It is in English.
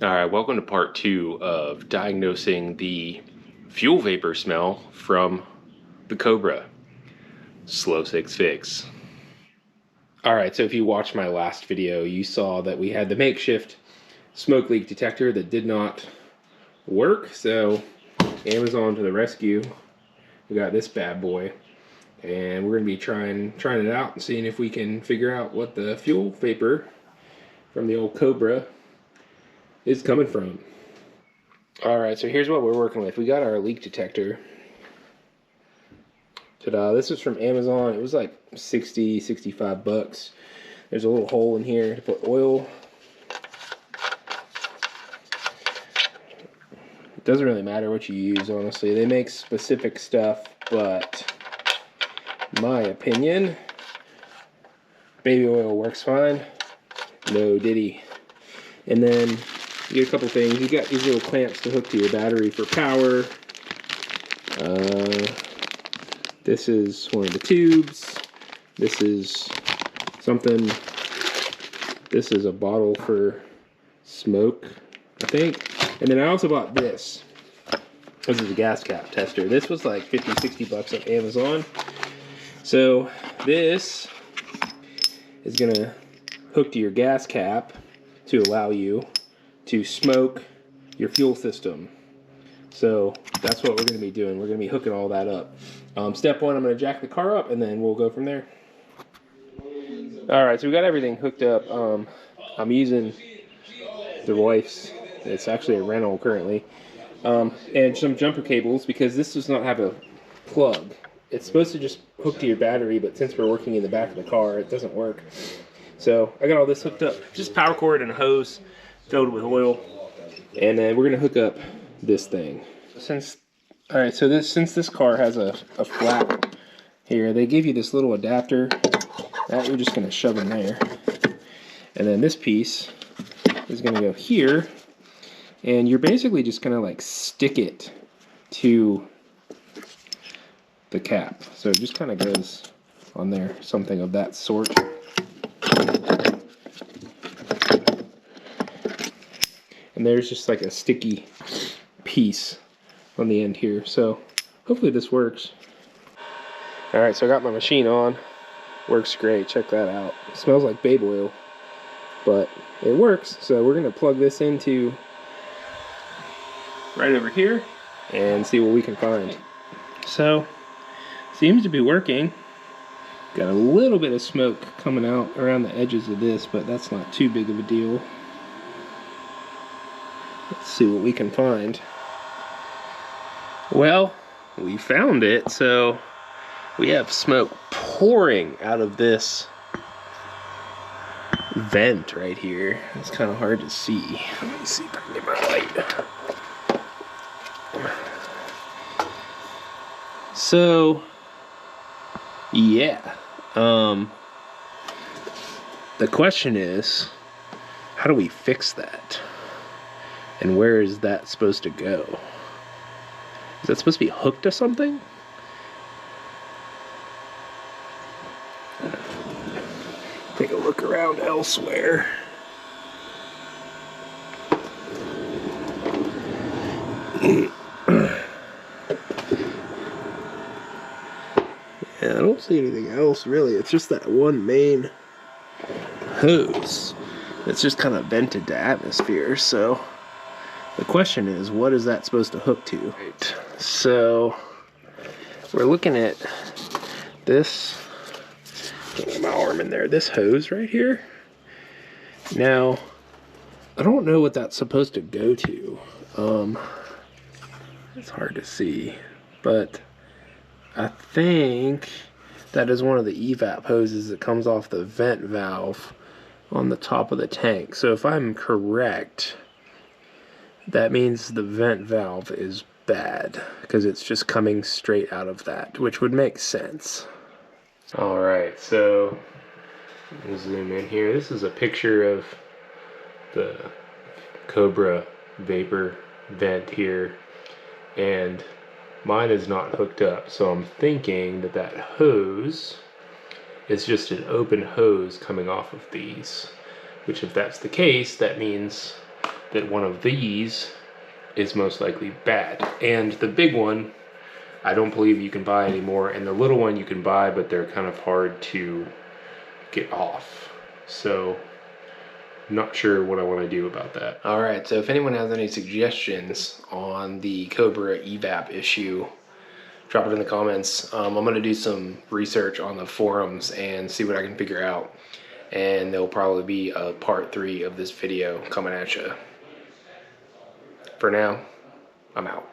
All right, welcome to part 2 of diagnosing the fuel vapor smell from the Cobra Slow 6 Fix. All right, so if you watched my last video, you saw that we had the makeshift smoke leak detector that did not work. So Amazon to the rescue. We got this bad boy, and we're gonna be trying it out and seeing if we can figure out what the fuel vapor from the old Cobra is coming from. Alright, so here's what we're working with. We got our leak detector. Ta-da, this is from Amazon. It was like 60, 65 bucks. There's a little hole in here to put oil. It doesn't really matter what you use, honestly. They make specific stuff, but in my opinion, baby oil works fine. No diddy. And then you get a couple things. You got these little clamps to hook to your battery for power. This is one of the tubes. This is something. This is a bottle for smoke, I think. And then I also bought this. This is a gas cap tester. This was like 50, 60 bucks on Amazon. So this is gonna hook to your gas cap to allow you to smoke your fuel system. So that's what we're going to be doing. We're going to be hooking all that up. Step one, I'm going to jack the car up and then we'll go from there. Alright, so we got everything hooked up. I'm using the wife's. It's actually a rental currently. And some jumper cables because this does not have a plug. It's supposed to just hook to your battery, but since we're working in the back of the car, it doesn't work. So I got all this hooked up. Just power cord and a hose filled with oil, and then we're gonna hook up this thing. Since this car has a flap here, they give you this little adapter that you're just gonna shove in there, and then this piece is gonna go here, and you're basically just gonna like stick it to the cap. So it just kind of goes on there, something of that sort. And there's just like a sticky piece on the end here. So hopefully this works. Alright, so I got my machine on. Works great. Check that out. It smells like baby oil, but it works. So we're going to plug this into right over here and see what we can find. So, seems to be working. Got a little bit of smoke coming out around the edges of this, but that's not too big of a deal. Let's see what we can find. Well, we found it. So we have smoke pouring out of this vent right here. It's kind of hard to see. Let me see if I can get my light. So yeah, the question is, how do we fix that? And where is that supposed to go? Is that supposed to be hooked to something? Take a look around elsewhere. Yeah, I don't see anything else really. It's just that one main hose. It's just kind of vented to atmosphere, so the question is, what is that supposed to hook to? Right. So we're looking at this. Get my arm in there. This hose right here. Now, I don't know what that's supposed to go to. It's hard to see, but I think that is one of the evap hoses that comes off the vent valve on the top of the tank. So if I'm correct, that means the vent valve is bad because it's just coming straight out of that, which would make sense. Alright, so I'll zoom in here. This is a picture of the Cobra vapor vent here, and mine is not hooked up, so I'm thinking that that hose is just an open hose coming off of these, which if that's the case, that means that one of these is most likely bad. And the big one, I don't believe you can buy anymore. And the little one you can buy, but they're kind of hard to get off. So not sure what I want to do about that. All right, so if anyone has any suggestions on the Cobra evap issue, drop it in the comments. I'm gonna do some research on the forums and see what I can figure out. And there'll probably be a part 3 of this video coming at you. For now, I'm out.